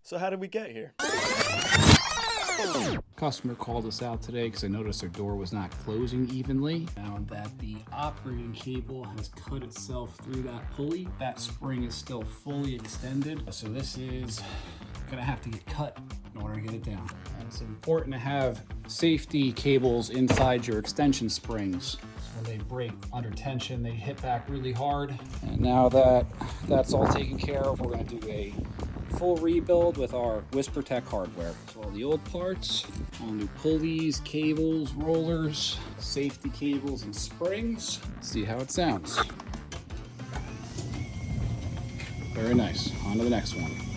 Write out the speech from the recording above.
So how did we get here? Customer called us out today because I noticed their door was not closing evenly. Found that the operating cable has cut itself through that pulley. That spring is still fully extended, so this is gonna have to get cut in order to get it down. And it's important to have safety cables inside your extension springs. When they break under tension, they hit back really hard. And now that that's all taken care of, we're gonna do a full rebuild with our WhisperTech hardware. So all the old parts, all new pulleys, cables, rollers, safety cables, and springs. Let's see how it sounds. Very nice. On to the next one.